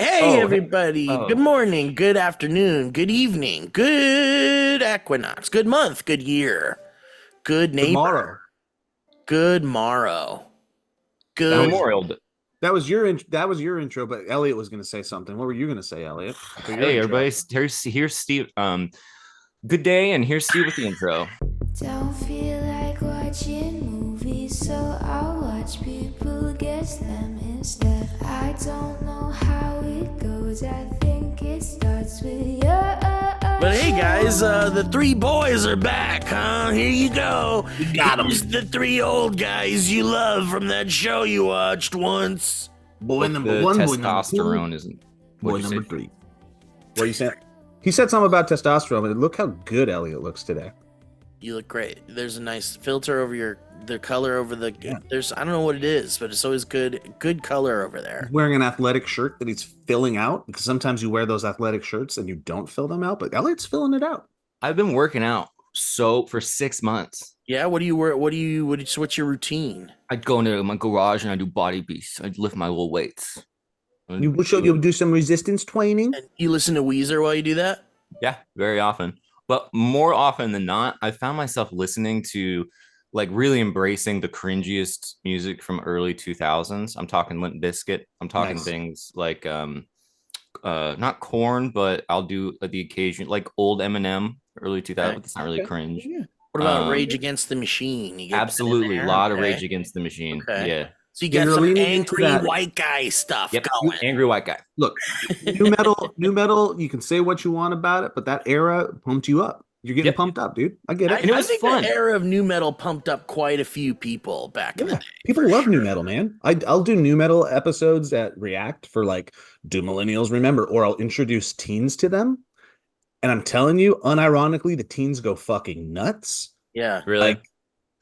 Hey, Oh, hey. everybody. Good Oh, morning, good afternoon, good evening, good equinox, good month, good year, good neighbor, Tomorrow. good morrow, That good. was Memorial Day. that was your intro, but Elliot was going to say something. What were you going to say, Elliot? For your Hey, intro. everybody. Here's Steve. Good day, and here's Steve with the intro. Don't feel like watching movies, so I'll watch people guess them instead. I don't know how it goes, I think it starts with you. But hey, guys, the three boys are back, huh? Here you go. You got 'em. Here's the three old guys you love from that show you watched once. Boy Hope number the one, boy number two, testosterone isn't. boy What'd you number say? three. What are you saying? He said something about testosterone, and look how good Elliot looks today. You look great. There's a nice filter over the color over the. Yeah. There's I don't know what it is, but it's always good color over there. He's wearing an athletic shirt that he's filling out because sometimes you wear those athletic shirts and you don't fill them out, but Elliot's filling it out. I've been working out for 6 months. Yeah, what do you wear? What's your routine? I go into my garage and I do body beasts. I lift my little weights. You'll do some resistance training. And you listen to Weezer while you do that? Yeah, very often. But more often than not, I found myself listening to like really embracing the cringiest music from early 2000s. I'm talking Limp Bizkit. I'm talking Nice. things like not Corn, but I'll do the occasion like old Eminem, early 2000s. Okay. It's not really Okay. cringe. Yeah. What about Um, Rage Against the Machine? You get that in Absolutely, a there? lot of Okay. Rage Against the Machine. Okay. Yeah. So you Yeah, got you're some leaning into angry that. white guy stuff Yep. going. Angry white guy. Look, new metal, you can say what you want about it, but that era pumped you up. You're getting Yep. pumped up, dude. I get I, it. And it I was think fun. the era of new metal pumped up quite a few people back in the Yeah, day. people for love new sure. metal, man. I'll do new metal episodes at React for like, do millennials remember? Or I'll introduce teens to them. And I'm telling you, unironically, the teens go fucking nuts. Yeah. Really? Like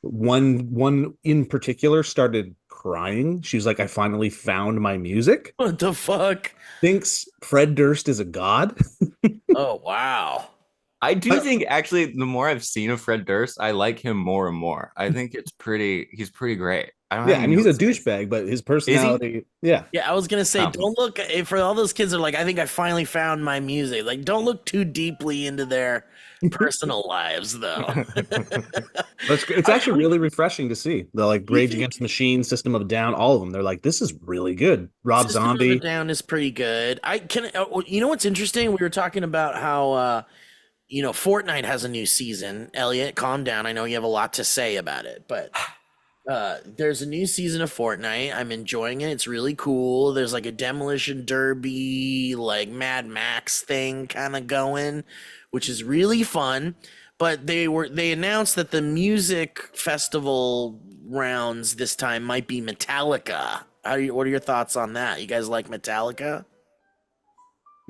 one in particular started crying. She's like, I finally found my music. What the fuck? Thinks Fred Durst is a god. Oh wow. I do I- think actually the more I've seen of Fred Durst, I like him more and more. I think he's pretty great. I don't Yeah, have I any mean, he's a notes against- douchebag, but his personality, yeah. Yeah, I was gonna say, Um, don't look for all those kids are like, I think I finally found my music. Like, don't look too deeply into their personal lives, though. It's actually really refreshing to see the like Do you Rage think- Against the Machine, System of a Down, all of them. They're like, this is really good. Rob System of a Zombie. Down is pretty good. I can, you know what's interesting? We were talking about how, Fortnite has a new season. Elliot, calm down. I know you have a lot to say about it, but there's a new season of Fortnite. I'm enjoying it. It's really cool. There's like a demolition derby, like Mad Max thing kind of going, which is really fun. But they announced that the music festival rounds this time might be Metallica. What are your thoughts on that? You guys like Metallica?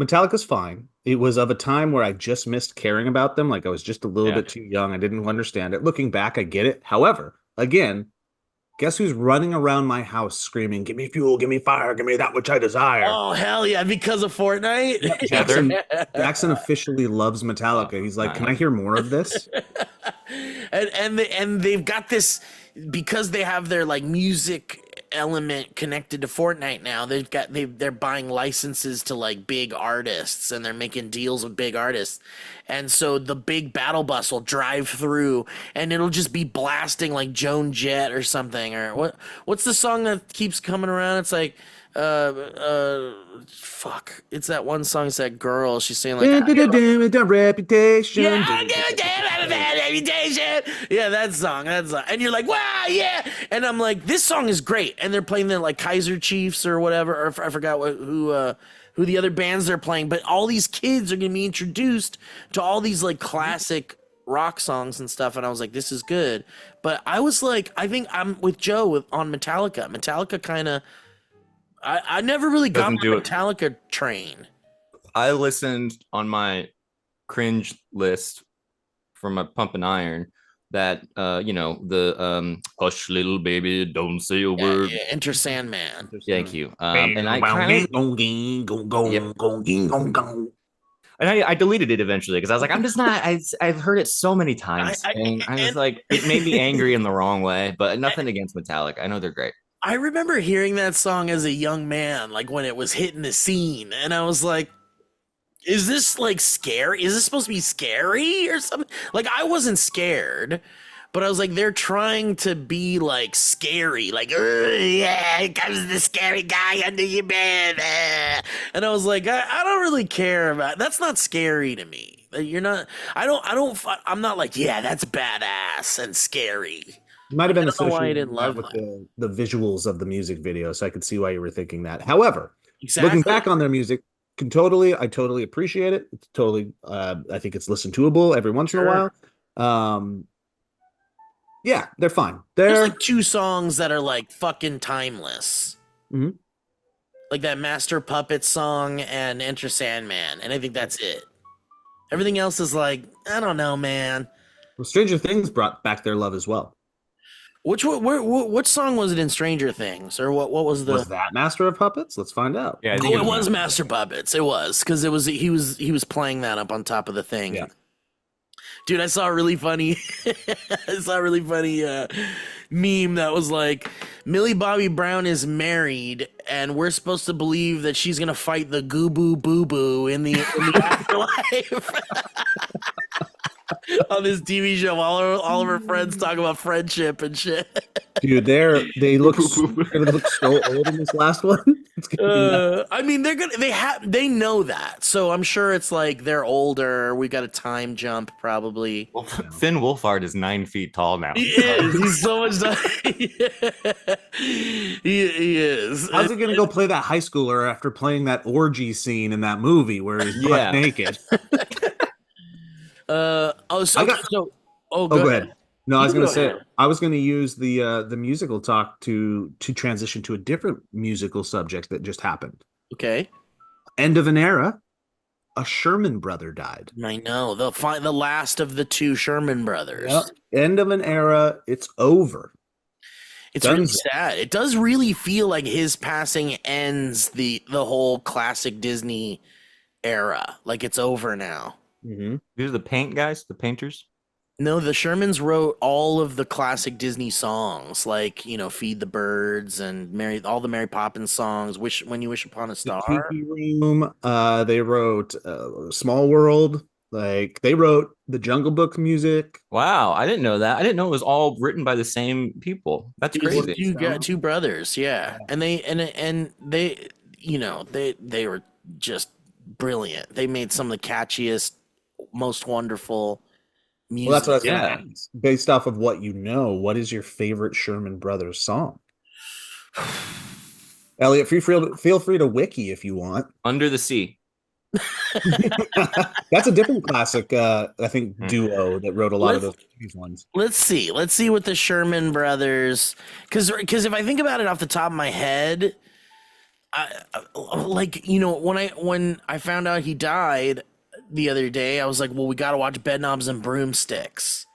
Metallica's fine. It was of a time where I just missed caring about them. Like I was just a little Yeah. bit too young. I didn't understand it. Looking back, I get it. However, again, guess who's running around my house screaming, give me fuel, give me fire, give me that which I desire. Oh hell yeah! Because of Fortnite. Jackson officially loves Metallica. He's like, can I hear more of this? and they've got this because they have their like music element connected to Fortnite now. They're buying licenses to like big artists and they're making deals with big artists. And so the big battle bus will drive through and it'll just be blasting like Joan Jett or something. Or what's the song that keeps coming around? It's like fuck. It's that one song, it's that girl. She's saying like Reputation. yeah, I give a damn about a bad reputation. Yeah, that song. And you're like, wow, yeah. And I'm like, this song is great. And they're playing the like Kaiser Chiefs or whatever, or I forgot who the other bands they're playing. But all these kids are gonna be introduced to all these like classic rock songs and stuff. And I was like, this is good. But I was like, I think I'm with Joe on Metallica. Metallica kind of. I never really got on Doesn't the do it. Metallica train. I listened on my cringe list from my Pump and Iron that the hush little baby don't say a Yeah, word. yeah, Enter Sandman. Thank you. And I kind of I deleted it eventually because I was like, I'm just not. I've heard it so many times, and I was like, it made me angry in the wrong way. But nothing against Metallica. I know they're great. I remember hearing that song as a young man, like when it was hitting the scene, and I was like, is this like scary? Is this supposed to be scary or something? Like I wasn't scared, but I was like, they're trying to be like scary, like, yeah, here comes the scary guy under your bed. And I was like, I don't really care about that's not scary to me. You're not, I'm not like, yeah, that's badass and scary. You might have been I don't know why I associating didn't that love with that. the visuals of the music video, so I could see why you were thinking that. However, Exactly. looking back on their music, I totally appreciate it. It's totally, I think it's listen toable every once in a Sure. while. Yeah, they're fine. There's They're like two songs that are like fucking timeless. Mhm. Like that Master Puppet song and Enter Sandman, and I think that's it. Everything else is like, I don't know, man. Well, Stranger Things brought back their love as well. Which song was it in Stranger Things, or what was the? Was that Master of Puppets? Let's find out. Yeah, I Oh, think it was Master Puppets. It was because he was playing that up on top of the thing. Yeah. Dude, I saw a really funny, meme that was like, Millie Bobby Brown is married, and we're supposed to believe that she's gonna fight the Goo Boo Boo Boo in the afterlife. On this TV show, all of her friends talk about friendship and shit. Dude, they look so old in this last one. It's gonna be nuts. I mean, they know that, so I'm sure it's like they're older. We got a time jump, probably. Well, Finn Wolfhard is 9 feet tall now. He is. He's so much. He is. How's he gonna go play that high schooler after playing that orgy scene in that movie where he's butt naked? Oh, so, I got- so. Oh, Go ahead. No, I was You gonna go say ahead. I was gonna use the musical talk to transition to a different musical subject that just happened. Okay. End of an era. A Sherman brother died. I know the last of the two Sherman brothers. Yep. End of an era. It's over. It's really Dunzo. sad. It does really feel like his passing ends the whole classic Disney era. Like it's over now. Mm-hmm. These are the paint guys, the painters. No, the Shermans wrote all of the classic Disney songs, like "Feed the Birds" and all the Mary Poppins songs. When You Wish Upon a The Star. Tiki Room. They wrote Small World. Like they wrote the Jungle Book music. Wow, I didn't know that. I didn't know it was all written by the same people. That's crazy. You got two brothers, yeah, and they they were just brilliant. They made some of the catchiest, most wonderful music. Well, that's what I was Yeah. going to ask. Based off of what you know, what is your favorite Sherman Brothers song? Elliot, feel free to wiki if you want. Under the Sea. That's a different classic, I think, duo that wrote a lot of those ones. Let's see what the Sherman Brothers, because if I think about it off the top of my head, when I found out he died the other day, I was like, well, we got to watch Bedknobs and Broomsticks,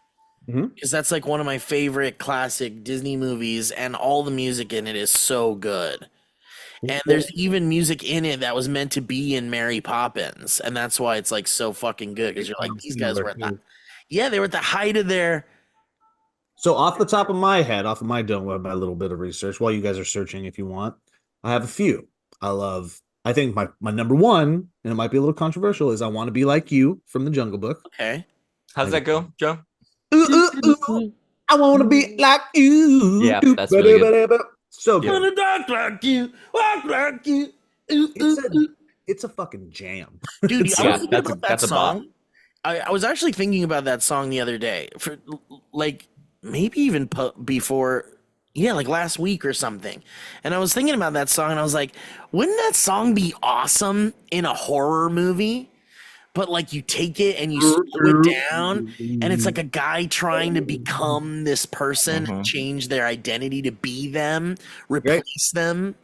because that's like one of my favorite classic Disney movies, and all the music in it is so good. And there's even music in it that was meant to be in Mary Poppins, and that's why it's like so fucking good, because you're like, these guys were they were at the height of their. So off the top of my head, off of my dome web, my little bit of research, while you guys are searching if you want, I have a few. I think my number one, and it might be a little controversial, is I Want to Be Like You from the Jungle Book. Okay. How's that go, Joe? I want to be like you. Yeah, that's really good. So good. Wanna talk like you, walk like you. It's a fucking jam. Dude, I Yeah, was thinking about that that's a bop. song. I was actually thinking about that song the other day, for like maybe even before, like last week or something. And I was thinking about that song, and I was like, wouldn't that song be awesome in a horror movie? But like you take it and you slow it down, and it's like a guy trying to become this person, and change their identity to be them, replace them.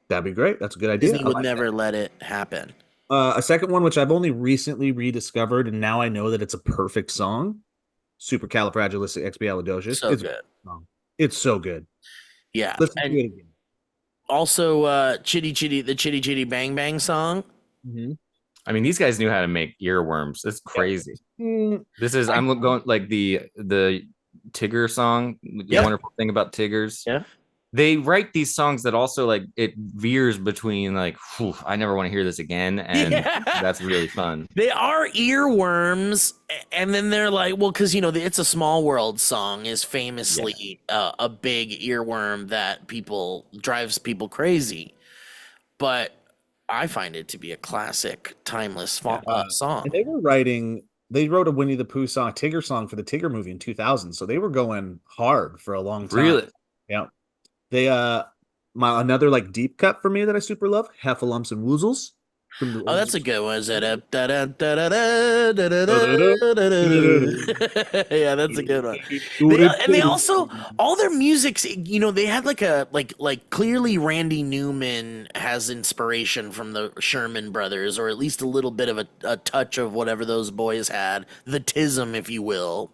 That'd be great. That's a good idea. Disney would never let it happen. A second one, which I've only recently rediscovered, and now I know that it's a perfect song. Supercalifragilisticexpialidocious. So good. It's so good. Yeah. Listen And to it again. also, Chitty Chitty Bang Bang song. I mean, these guys knew how to make earworms. It's crazy. This is going like the Tigger song. The wonderful thing about Tiggers. Yeah. they write these songs that also like it veers between like, "Whew, I never want to hear this again," and Yeah. that's really fun. They are earworms, and then they're like, well, because the "It's a Small World" song is famously a big earworm that drives people crazy. But I find it to be a classic, timeless song. And they wrote a Winnie the Pooh song, Tigger song for the Tigger movie in 2000. So they were going hard for a long time. Really? Yeah. They another like deep cut for me that I super love, Heffalumps and Woozles. From the Oh, that's a good one. Is it yeah, that's a good one. They also all their music's, they had like a like clearly Randy Newman has inspiration from the Sherman Brothers, or at least a little bit of a touch of whatever those boys had, the tism, if you will.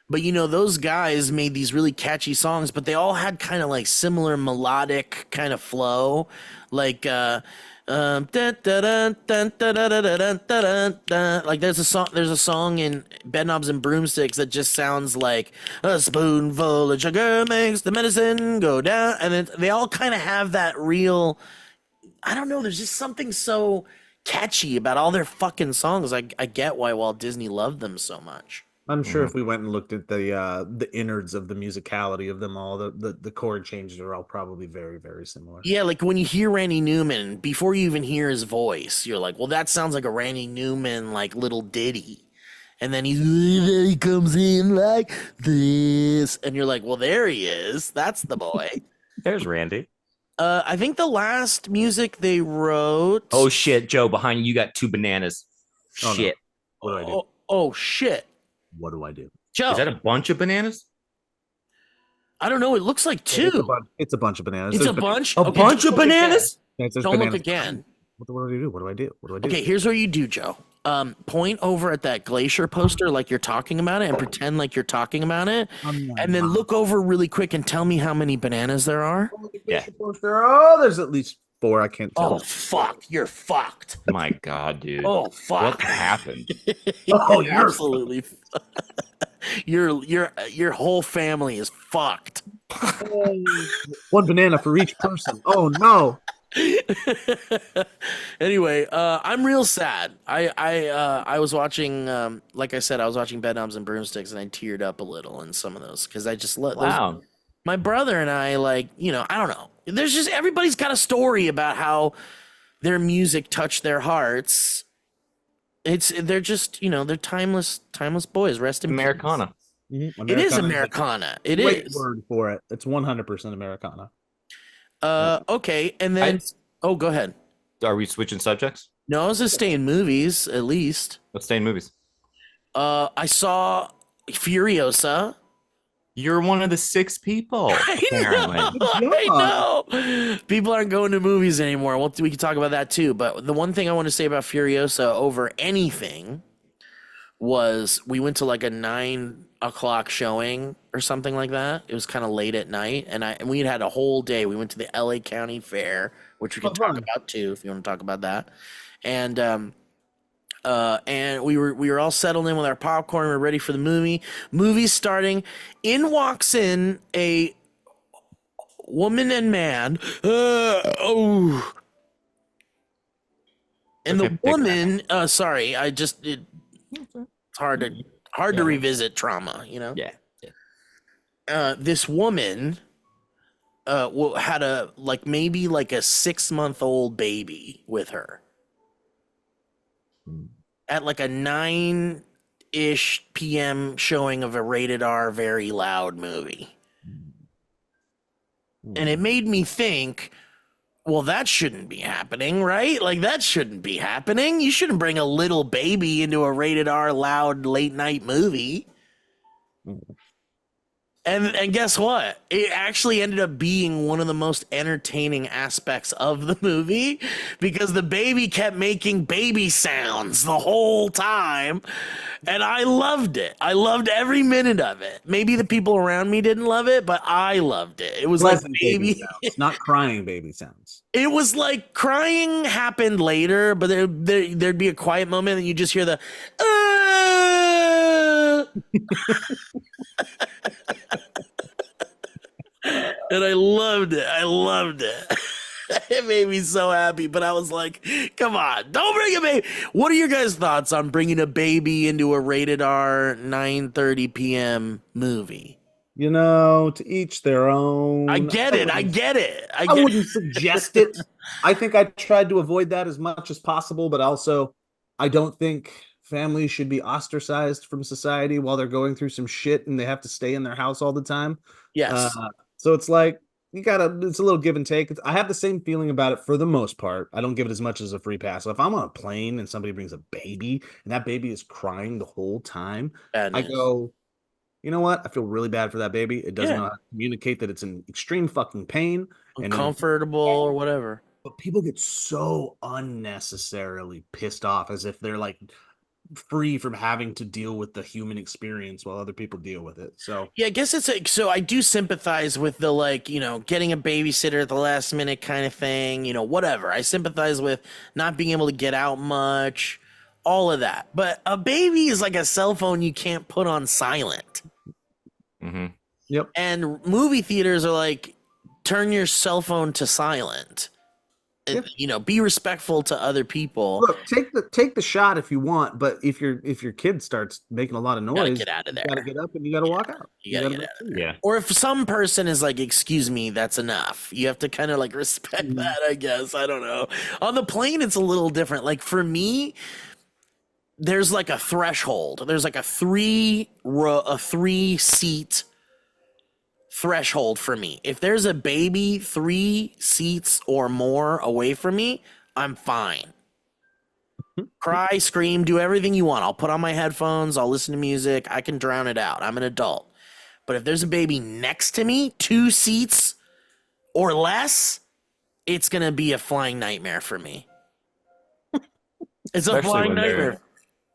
But those guys made these really catchy songs, but they all had kind of like similar melodic kind of flow, like like there's a song in Bedknobs and Broomsticks that just sounds like a spoonful of sugar makes the medicine go down, and then they all kind of have that real, I don't know, there's just something so catchy about all their fucking songs. I get why Walt Disney loved them so much. I'm sure if we went and looked at the innards of the musicality of them all, the chord changes are all probably very, very similar. Yeah, like when you hear Randy Newman, before you even hear his voice, you're like, well, that sounds like a Randy Newman like little ditty. And then he comes in like this, and you're like, well, there he is. That's the boy. There's Randy. I think the last music they wrote. Oh shit, Joe! Behind you, you got two bananas. Oh, Shit. No. What do I do? Oh shit. What do I do? Joe, Is that a bunch of bananas? I don't know. It looks like two. It's a bunch of bananas. It's There's a bunch. A bunch of bananas? there's Don't bananas. look again. What do I do? What do I do? What do I do? Okay, here's what you do, Joe. Point over at that glacier poster like you're talking about it, and pretend like you're talking about it, and then look over really quick and tell me how many bananas there are. Yeah. Oh, there's at least 4. I can't tell. Oh fuck, you're fucked. My God, dude. Oh fuck. What happened? Oh, You're absolutely. Your whole family is fucked. 1 banana for each person. Oh no. Anyway, I'm real sad. I was watching, like I said, I was watching Bedknobs and Broomsticks, and I teared up a little in some of those because I just let Wow. my brother and I, like, I don't know. There's just, everybody's got a story about how their music touched their hearts. They're just, they're timeless boys. Rest in peace. Americana. Mm-hmm. It is Americana. It Great is. word for it. It's 100% Americana. Okay, and then go ahead. Are we switching subjects? No, I was just staying movies at least. Let's stay in movies. I saw Furiosa. You're one of the 6 people. Apparently. I know. People aren't going to movies anymore. We can talk about that too. But the one thing I want to say about Furiosa over anything was we went to like a 9 o'clock showing or something like that. It was kind of late at night, and we had a whole day. We went to the LA County Fair, which we can talk about too if you want to talk about that. And we were all settled in with our popcorn. We're ready for the movie. Movie's starting. In walks in a woman and man. And the woman. Sorry, it's hard to revisit trauma. Yeah. This woman had maybe a 6-month-old baby with her at like a 9-ish p.m. showing of a rated R very loud movie. And it made me think, well, that shouldn't be happening, right? Like, that shouldn't be happening. You shouldn't bring a little baby into a rated R loud late night movie. And guess what? It actually ended up being one of the most entertaining aspects of the movie because the baby kept making baby sounds the whole time. And I loved it. I loved every minute of it. Maybe the people around me didn't love it, but I loved it. It was like baby sounds, not crying baby sounds. It was like crying happened later, but there'd be a quiet moment and you just hear the And I loved it. I loved it. It made me so happy, but I was like, come on, don't bring a baby. What are your guys' thoughts on bringing a baby into a rated R 9:30 p.m. movie? To each their own. I get it. I get it. I wouldn't suggest it. I think I tried to avoid that as much as possible, but also I don't think families should be ostracized from society while they're going through some shit and they have to stay in their house all the time. Yes. So it's like it's a little give and take. I have the same feeling about it for the most part. I don't give it as much as a free pass. So if I'm on a plane and somebody brings a baby and that baby is crying the whole time, I go, you know what? I feel really bad for that baby. It doesn't know how to communicate that it's in extreme fucking pain. Uncomfortable or whatever. But people get so unnecessarily pissed off as if they're like free from having to deal with the human experience while other people deal with it. So yeah, I guess so I do sympathize with the getting a babysitter at the last minute kind of thing, whatever. I sympathize with not being able to get out much, all of that. But a baby is like a cell phone you can't put on silent. Mm-hmm. Yep. And movie theaters are like, turn your cell phone to silent. Be respectful to other people. Look, take the shot if you want, but if your kid starts making a lot of noise, get out of there. You gotta get up and you gotta walk out. You gotta get out of there. Yeah. Or if some person is like, excuse me, that's enough. You have to kind of like respect that, I guess. I don't know. On the plane, it's a little different. Like for me, there's like a threshold. There's like a three seat threshold for me. If there's a baby 3 seats or more away from me, I'm fine. Cry, scream, do everything you want. I'll put on my headphones, I'll listen to music, I can drown it out. I'm an adult. But if there's a baby next to me, 2 seats or less, it's gonna be a flying nightmare for me. It's a flying nightmare.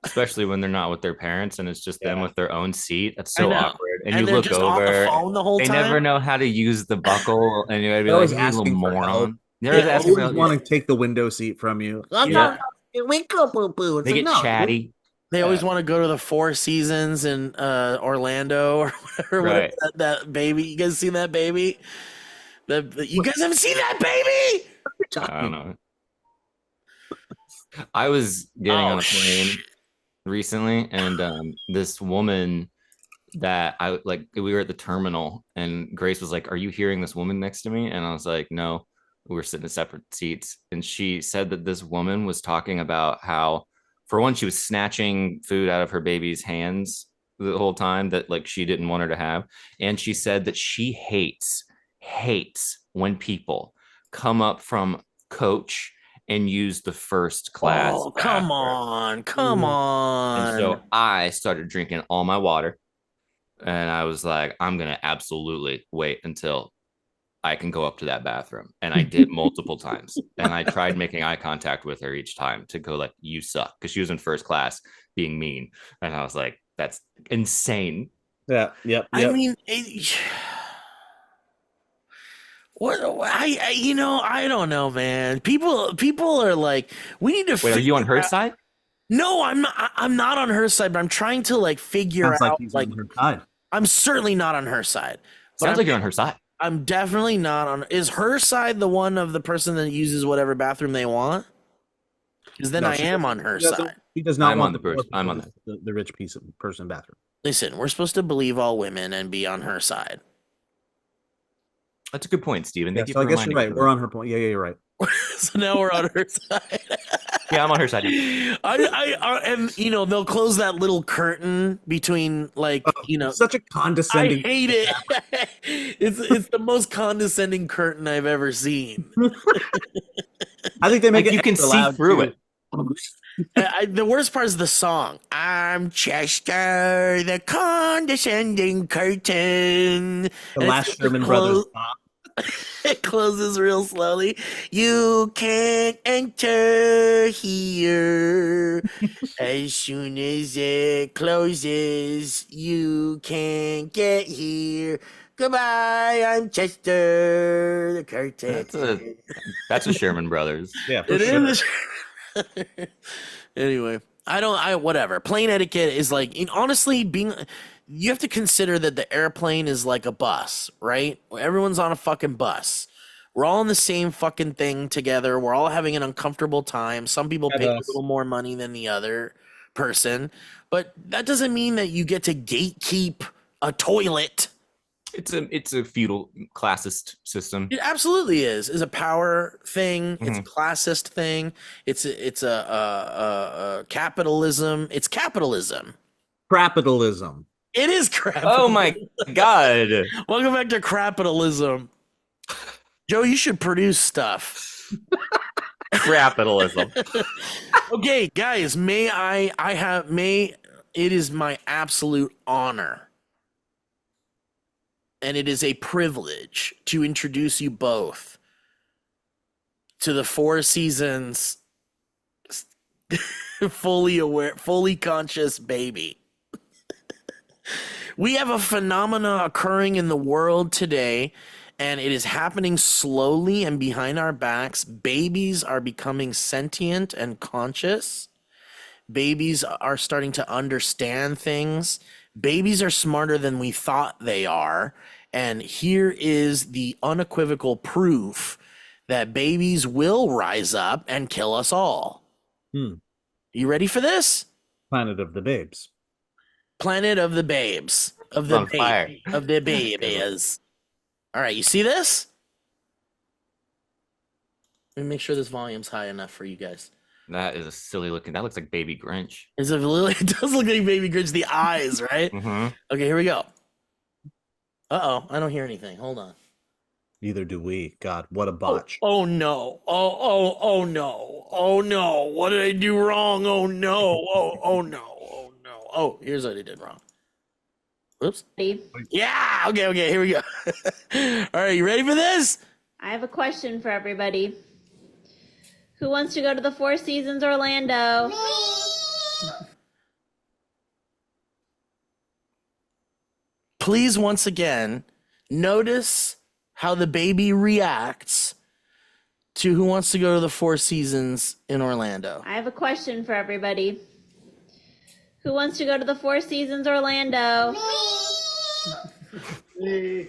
Especially when they're not with their parents and it's just them with their own seat. That's so awkward. And you they're look just over. on the phone the whole they time. never know how to use the buckle, and you're They're gonna always be like, "You little asking for help. moron." They They're always want to take the window seat from you. Yeah. Wake up, boo boo. They get chatty. They always want to go to the Four Seasons in Orlando or whatever. Right. That baby. You guys seen that baby? You guys haven't seen that baby? I don't know. I was getting on a plane recently, and this woman that we were at the terminal, and Grace was like, "Are you hearing this woman next to me?" And I was like, "No." We were sitting in separate seats, and she said that this woman was talking about how, for one, she was snatching food out of her baby's hands the whole time that like she didn't want her to have, and she said that she hates when people come up from coach and use the first class. Oh, come on. And so I started drinking all my water, and I was like, I'm going to absolutely wait until I can go up to that bathroom. And I did multiple times. And I tried making eye contact with her each time to go like, you suck. Because she was in first class being mean. And I was like, that's insane. Yeah. Yep. I mean, I don't know, man. People are like, we need to. Wait, are you on her side? No, I'm not. I'm not on her side, but I'm trying to like figure out. Like, on her side. I'm certainly not on her side. Sounds like you're on her side. I'm definitely not on. Is her side the one of the person that uses whatever bathroom they want? Because then I am on her side. He does not I'm want on the person. I'm on the rich person bathroom. Listen, we're supposed to believe all women and be on her side. That's a good point, Steven. Yeah, so I guess you're right. We're on her point. Yeah, you're right. So now we're on her side. Yeah, I'm on her side. And they'll close that little curtain between such a condescending. I hate it. It's the most condescending curtain I've ever seen. I think they make it. You can see through it. The worst part is the song. I'm Chester, the condescending curtain. The last Sherman Brothers. It closes real slowly. You can't enter here. As soon as it closes, you can't get here. Goodbye, I'm Chester, the curtain. That's a Sherman Brothers. Yeah, it is. Anyway, whatever. Plane etiquette is like, honestly, you have to consider that the airplane is like a bus, right? Everyone's on a fucking bus. We're all in the same fucking thing together. We're all having an uncomfortable time. Some people pay a little more money than the other person, but that doesn't mean that you get to gatekeep a toilet. It's a feudal classist system. It absolutely is. It's a power thing. It's a Mhm. classist thing. It's a capitalism. It's capitalism. Capitalism. It is crap. Oh my god. Welcome back to capitalism. Joe, you should produce stuff. Capitalism. Okay, guys, it is my absolute honor and it is a privilege to introduce you both to the Four Seasons fully conscious baby. We have a phenomena occurring in the world today, and it is happening slowly and behind our backs. Babies are becoming sentient and conscious. Babies are starting to understand things. Babies are smarter than we thought they are. And here is the unequivocal proof that babies will rise up and kill us all. You ready for this? Planet of the Babes. Planet of the Babes. Of the babies. All right, you see this? Let me make sure this volume's high enough for you guys. That is a silly looking. That looks like Baby Grinch. It does look like Baby Grinch, the eyes, right? Mm-hmm. Okay, here we go. Uh-oh, I don't hear anything. Hold on. Neither do we. God, what a botch. Oh no. Oh no. Oh no. What did I do wrong? Oh no. Oh no. Oh no. Oh, here's what I did wrong. Oops. Yeah. Okay. Here we go. All right. You ready for this? I have a question for everybody. Who wants to go to the Four Seasons Orlando? Please, once again, notice how the baby reacts to who wants to go to the Four Seasons in Orlando. I have a question for everybody. Who wants to go to the Four Seasons Orlando?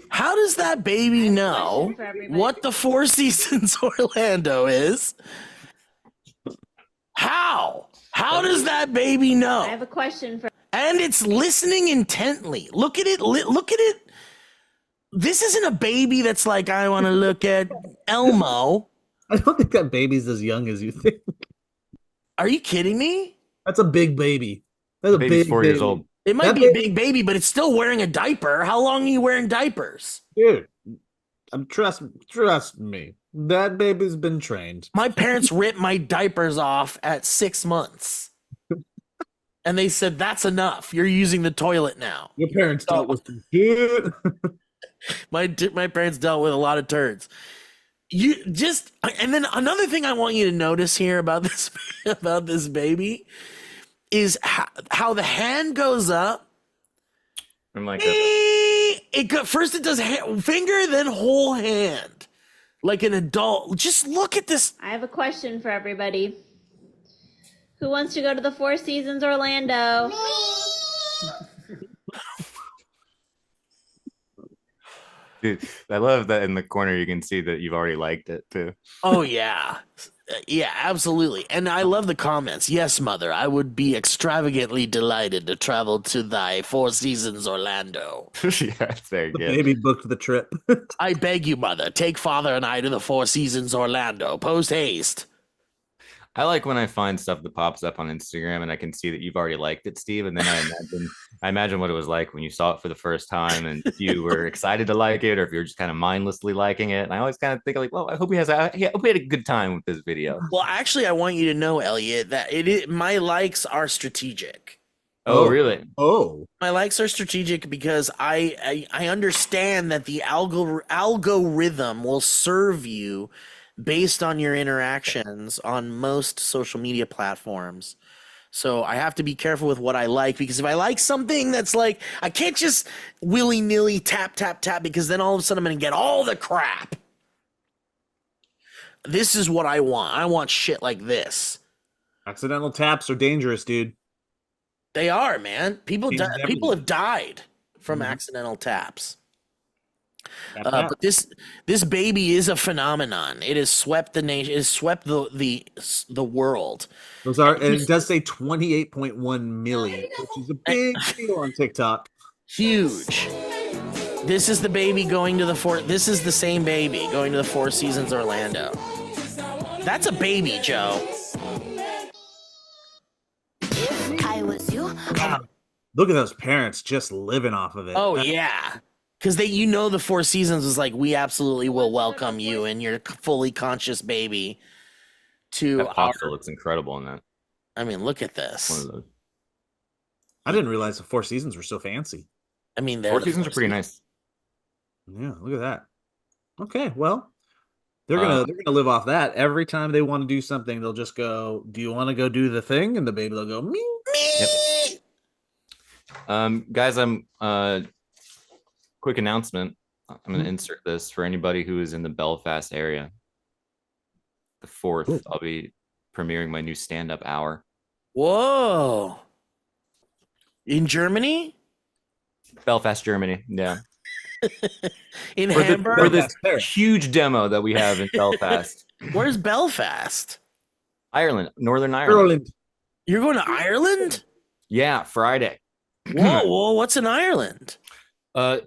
How does that baby know what the Four Seasons Orlando is? How? How does that baby know? I have a question for. And it's listening intently. Look at it. Look at it. This isn't a baby that's like, I want to look at Elmo. I don't think that baby's as young as you think. Are you kidding me? That's a big baby. That's a Baby's big 4 baby. years old. It might That be a baby- big baby, but it's still wearing a diaper. How long are you wearing diapers? Dude, trust me. That baby's been trained. My parents ripped my diapers off at 6 months. And they said, that's enough. You're using the toilet now. Your parents dealt with some shit. My parents dealt with a lot of turds. And then another thing I want you to notice here about this baby is how the hand goes up. I'm like, First it does finger, then whole hand, like an adult. Just look at this. I have a question for everybody. Who wants to go to the Four Seasons Orlando? dude, I love that in the corner you can see that you've already liked it too. Oh yeah. Yeah, absolutely. And I love the comments. Yes, mother, I would be extravagantly delighted to travel to thy Four Seasons Orlando. Yeah, it's very The good. baby booked the trip. I beg you, mother, take father and I to the Four Seasons Orlando. Post haste. I like when I find stuff that pops up on Instagram and I can see that you've already liked it, Steve. And then I imagine what it was like when you saw it for the first time and if you were excited to like it or if you're just kind of mindlessly liking it. And I always kind of think like, well, I hope he had a good time with this video. Well, actually, I want you to know, Elliot, that my likes are strategic. Oh, really? Oh. My likes are strategic because I understand that the algorithm will serve you based on your interactions on most social media platforms. So I have to be careful with what I like, because if I like something that's like, I can't just willy-nilly tap, because then all of a sudden I'm going to get all the crap. This is what I want. I want shit like this. Accidental taps are dangerous, dude. They are, man. People Changes people everything. have died from Mhm. accidental taps. Tap, tap. But this baby is a phenomenon. It has swept the nation. It has swept the world. Those are, and it does say 28.1 million, which is a big deal on TikTok. Huge. This is the baby going to the This is the same baby going to the Four Seasons Orlando. That's a baby, Joe. I was you. Wow. Look at those parents just living off of it. Oh yeah, because the Four Seasons was like, we absolutely will welcome you and your fully conscious baby to That our. pasta looks incredible in that. I mean, look at One this. of those. I didn't realize the Four Seasons were so fancy. I mean, they're Four the Seasons Four are pretty nice. Yeah, look at that. Okay, well, they're gonna live off that. Every time they want to do something, they'll just go, "Do you want to go do the thing?" And the baby will go, "Me." Seasons. Guys, I'm quick announcement. I'm gonna insert this for anybody who is in the Belfast area. The 4th, Cool. I'll be premiering my new stand-up hour. Whoa! In Germany? Belfast, Germany. Yeah. In For Hamburg? this There. huge demo that we have in Belfast. Where's Belfast? Ireland, Northern Ireland. Ireland. You're going to Ireland? Yeah, Friday. Whoa! What's in Ireland?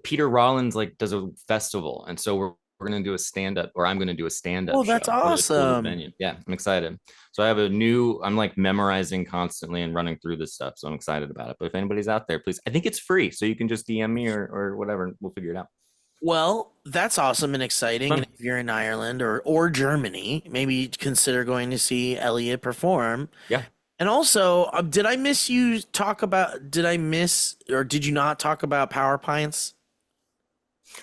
Peter Rollins does a festival, and so we're gonna do a stand-up, or I'm gonna do a stand-up. Oh, that's show. Really cool awesome. venue. Yeah, I'm excited. So I have I'm like memorizing constantly and running through this stuff. So I'm excited about it. But if anybody's out there, please, I think it's free. So you can just DM me or whatever, and we'll figure it out. Well, that's awesome and exciting. Fun. And if you're in Ireland or Germany, maybe consider going to see Elliot perform. Yeah. And also, did I miss you talk about? Did I miss or did you not talk about Power Pints?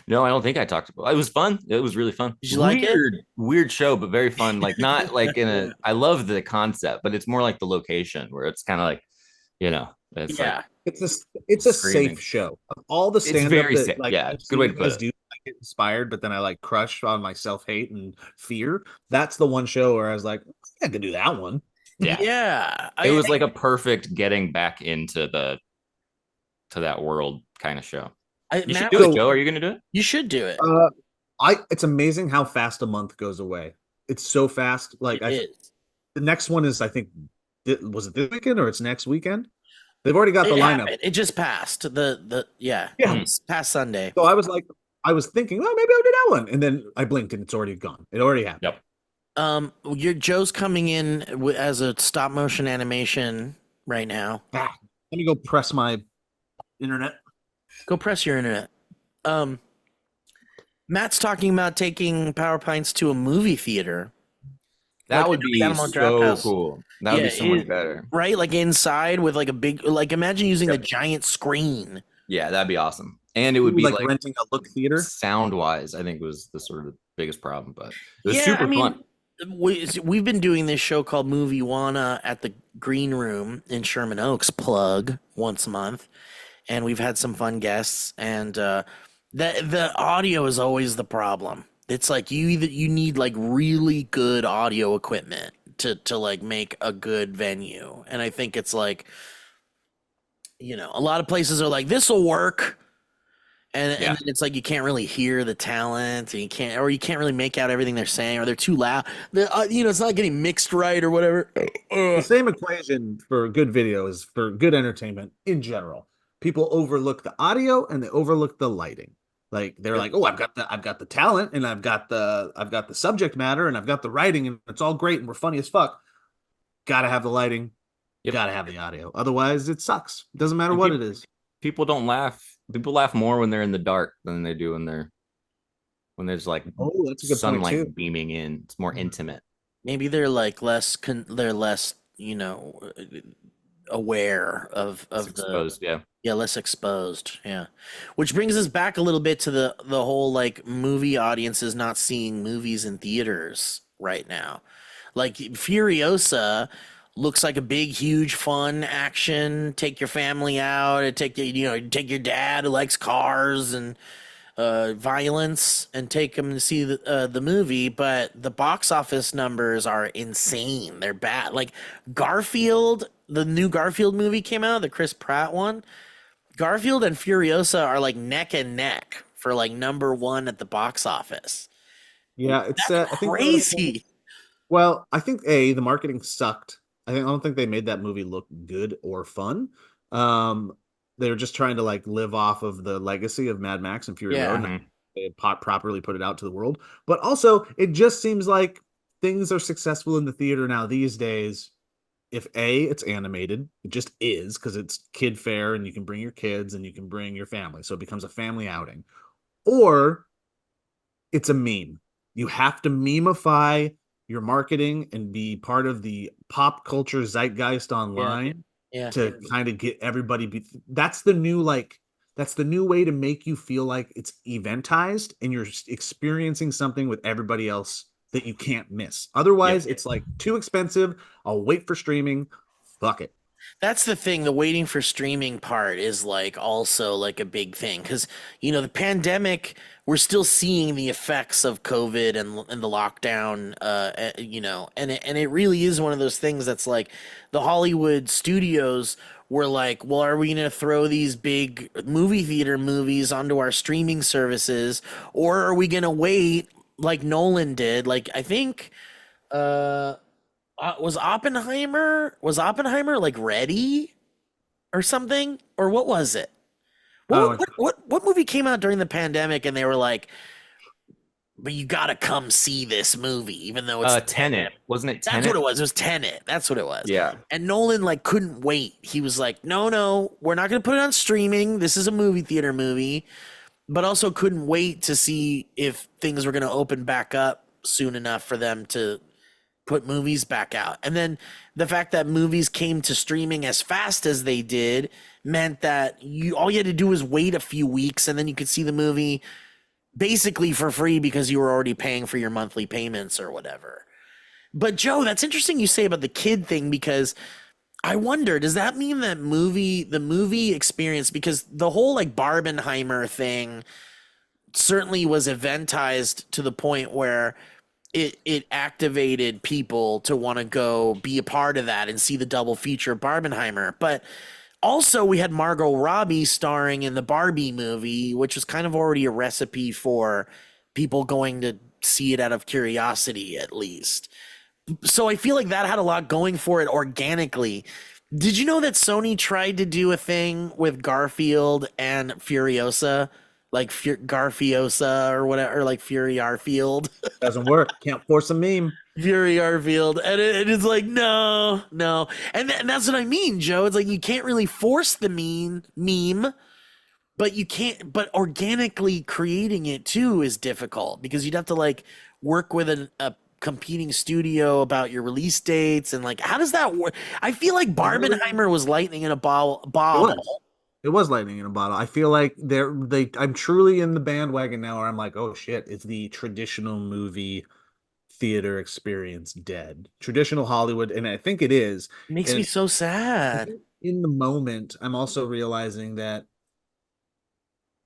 No, I don't think I talked about it. Was fun. It was really fun. Did you like it? Weird show, but very fun. Like not like in a I love the concept, but it's more like the location where it's kind of like, it's Yeah. It's a Screaming. safe show. Of all the It's stand-up very that, safe. like, Yeah, I've good way seen to put guys it. do, I get inspired, but then I like crush on my self-hate and fear. That's the one show where I was like, I could do that one. Yeah. Yeah. It was like a perfect getting back into that world kind of show. You should Matt, do it, Joe. Are you gonna do it? you should do it. It's amazing how fast a month goes away. It's so fast. Like It is. the next one is, I think, was it this weekend or it's next weekend? They've already got the It lineup. happened. It just passed. Yeah. It's past Sunday. So I was thinking, well, maybe I'll do that one, and then I blinked and it's already gone. It already happened. Yep. Your Joe's coming in as a stop motion animation right now. Let me go press my internet. Go press your internet. Matt's talking about taking Power Pints to a movie theater, That Like would the be Animal Draft so House. cool. That would Yeah, be so much better. right? Like inside with like a big, like imagine using a giant screen. Yeah, that'd be awesome. And it would be like renting a look theater. sound wise, I think was the sort of biggest problem, but it was Yeah, super I mean, fun. we've been doing this show called Movie Wana at the Green Room in Sherman Oaks, plug, once a month, and we've had some fun guests. And the audio is always the problem. It's like you need like really good audio equipment to like make a good venue, and I think it's like, a lot of places are like, this will work. And then it's like you can't really hear the talent, and you can't really make out everything they're saying, or they're too loud. It's not getting mixed right or whatever. The same equation for good video is for good entertainment in general. People overlook the audio and they overlook the lighting. Like they're like, oh, I've got the talent, and I've got the subject matter, and I've got the writing, and it's all great, and we're funny as fuck. Gotta have the lighting. Yep. Gotta have the audio. Otherwise, it sucks. Doesn't matter And what it is. People don't laugh. People laugh more when they're in the dark than they do when there's like Oh, that's a good point sunlight too. beaming in. It's more intimate. Maybe they're like less aware of It's exposed. Yeah. less exposed. Yeah, which brings us back a little bit to the whole like movie audiences not seeing movies in theaters right now. Like Furiosa looks like a big, huge, fun action. Take your family out, and take your dad who likes cars and violence, and take them to see the movie. But the box office numbers are insane. They're bad. Like Garfield the new Garfield movie came out, the Chris Pratt one. Garfield and Furiosa are like neck and neck for like number one at the box office. Yeah, it's That's I think crazy. well, I think the marketing sucked. I don't think they made that movie look good or fun. Um, they were just trying to like live off of the legacy of Mad Max and Fury Yeah. Road. And they had properly put it out to the world. But also, it just seems like things are successful in the theater now these days. If it's animated, it just is because it's kid fair and you can bring your kids and you can bring your family. So it becomes a family outing. Or it's a meme. You have to memify your marketing and be part of the pop culture zeitgeist online Yeah. to kind of get everybody. That's the new that's the new way to make you feel like it's eventized and you're experiencing something with everybody else that you can't miss. Otherwise, it's like too expensive. I'll wait for streaming. Fuck it. That's the thing. The waiting for streaming part is like also like a big thing because the pandemic. We're still seeing the effects of COVID and the lockdown. And it really is one of those things that's like the Hollywood studios were like, well, are we gonna throw these big movie theater movies onto our streaming services, or are we gonna wait like Nolan did? Like I think. Was Oppenheimer like ready or something, or what was it? Oh, What movie came out during the pandemic and they were like, but you gotta come see this movie even though it's Tenet, wasn't it? that's Tenet? what it was. It was Tenet. That's what it was. Yeah. And Nolan like couldn't wait. He was like, no, we're not gonna put it on streaming. This is a movie theater movie, but also couldn't wait to see if things were gonna open back up soon enough for them to put movies back out. And then the fact that movies came to streaming as fast as they did meant that all you had to do was wait a few weeks and then you could see the movie basically for free because you were already paying for your monthly payments or whatever. But Joe, that's interesting you say about the kid thing because I wonder, does that mean that the movie experience, because the whole like Barbenheimer thing certainly was eventized to the point where it activated people to want to go be a part of that and see the double feature of Barbenheimer. But also we had Margot Robbie starring in the Barbie movie, which was kind of already a recipe for people going to see it out of curiosity at least. So I feel like that had a lot going for it organically. Did you know that Sony tried to do a thing with Garfield and Furiosa? Like Garfiosa or whatever, or like Fury Arfield. doesn't work. Can't force a meme. Fury Arfield, and it's like no, and that's what I mean, Joe. It's like you can't really force the meme, but you can't. But organically creating it too is difficult because you'd have to like work with a competing studio about your release dates and like how does that work? I feel like Barbenheimer was lightning in a bottle. It was lightning in a bottle. I feel like I'm truly in the bandwagon now where I'm like, oh shit, it's the traditional movie theater experience dead. Traditional Hollywood, and I think it is. It makes And me so sad. in the moment, I'm also realizing that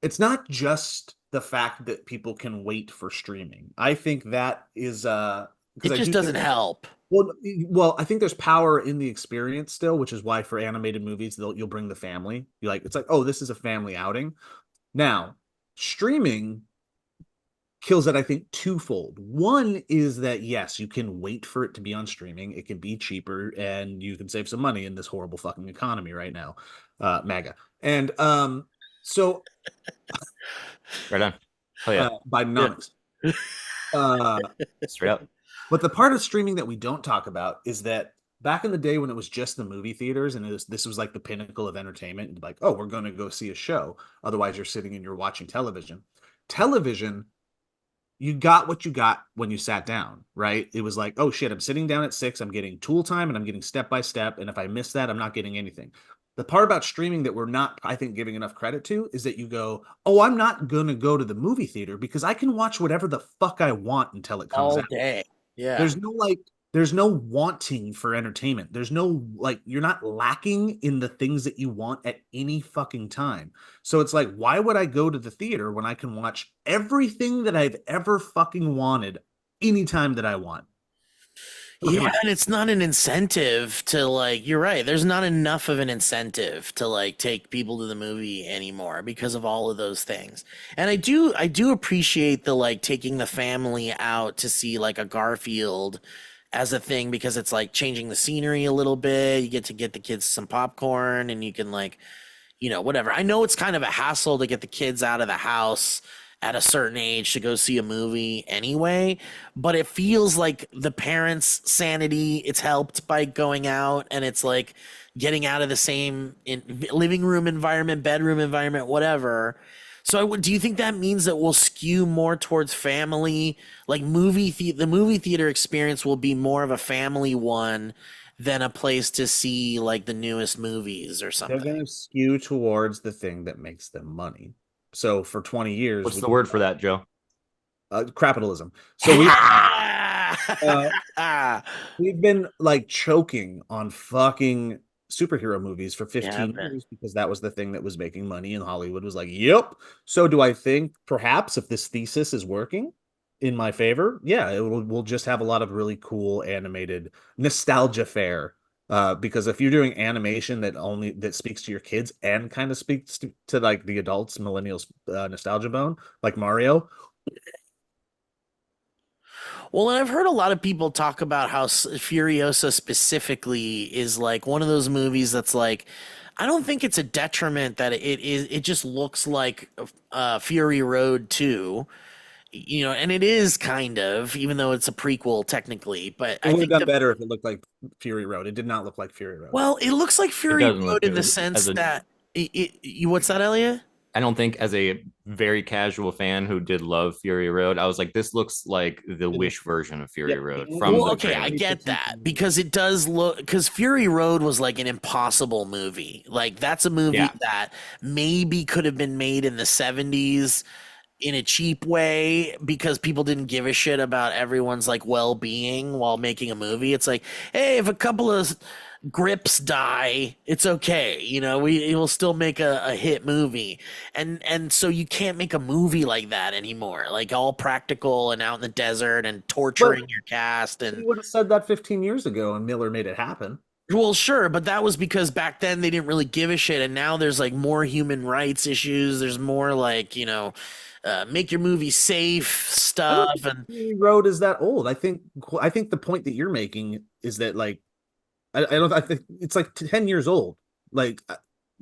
it's not just the fact that people can wait for streaming. I think that is It just doesn't help. Well, I think there's power in the experience still, which is why for animated movies you'll bring the family. It's like, oh, this is a family outing. Now, streaming kills it, I think, twofold. One is that yes, you can wait for it to be on streaming. It can be cheaper, and you can save some money in this horrible fucking economy right now, MAGA. And so, Right on. Oh yeah, Bidenomics. straight up. But the part of streaming that we don't talk about is that back in the day when it was just the movie theaters and this was like the pinnacle of entertainment, like, oh, we're going to go see a show. Otherwise, you're sitting and you're watching television. Television, you got what you got when you sat down, right? It was like, oh shit, I'm sitting down at 6, I'm getting tool time and I'm getting step by step. And if I miss that, I'm not getting anything. The part about streaming that we're not, I think, giving enough credit to is that you go, oh, I'm not going to go to the movie theater because I can watch whatever the fuck I want until it comes All out. day. Yeah. There's no wanting for entertainment. There's no you're not lacking in the things that you want at any fucking time. So it's like, why would I go to the theater when I can watch everything that I've ever fucking wanted anytime that I want? Yeah, and it's not an incentive to like, you're right. There's not enough of an incentive to like take people to the movie anymore because of all of those things. And I do appreciate the like taking the family out to see like a Garfield as a thing because it's like changing the scenery a little bit. You get to get the kids some popcorn and you can like, whatever. I know it's kind of a hassle to get the kids out of the house at a certain age to go see a movie anyway, but it feels like the parents' sanity, it's helped by going out and it's like getting out of the same living room environment, bedroom environment, whatever. So do you think that means that we'll skew more towards family, like the movie theater experience will be more of a family one than a place to see like the newest movies or They're something? going to skew towards the thing that makes them money. So for 20 years, What's the word for that, Joe? Capitalism. So we've been like choking on fucking superhero movies for 15 Yeah, years because that was the thing that was making money, and Hollywood was like, "Yep." So do I think perhaps if this thesis is working in my favor, yeah, we'll just have a lot of really cool animated nostalgia fare. Because if you're doing animation that speaks to your kids and kind of speaks to like the adults, millennials, nostalgia bone, like Mario. well, and I've heard a lot of people talk about how Furiosa specifically is like one of those movies that's like, I don't think it's a detriment that it is. It just looks like Fury Road 2, and it is kind of, even though it's a prequel technically. But It I would have think done better if it looked like Fury Road. It did not look like Fury Road. well, it looks like It Fury doesn't Road look in the good. sense that what's that, Elliot? I don't think as a very casual fan who did love Fury Road, I was like, this looks like the Wish version of Fury Yep. Road Well, from the Okay, I trailer. get that because it does look because Fury Road was like an impossible movie. Like that's a movie Yeah. that maybe could have been made in the 70s in a cheap way because people didn't give a shit about everyone's like well-being while making a movie. It's like, hey, if a couple of grips die, it's okay. We will still make a hit movie. And so you can't make a movie like that anymore. Like all practical and out in the desert and torturing your cast We and would have said that 15 years ago, and Miller made it happen. well, sure, but that was because back then they didn't really give a shit, and now there's like more human rights issues. There's more like make your movie safe I don't stuff, think and Fury Road is that old. I think the point that you're making is that like I think it's like 10 years old. Like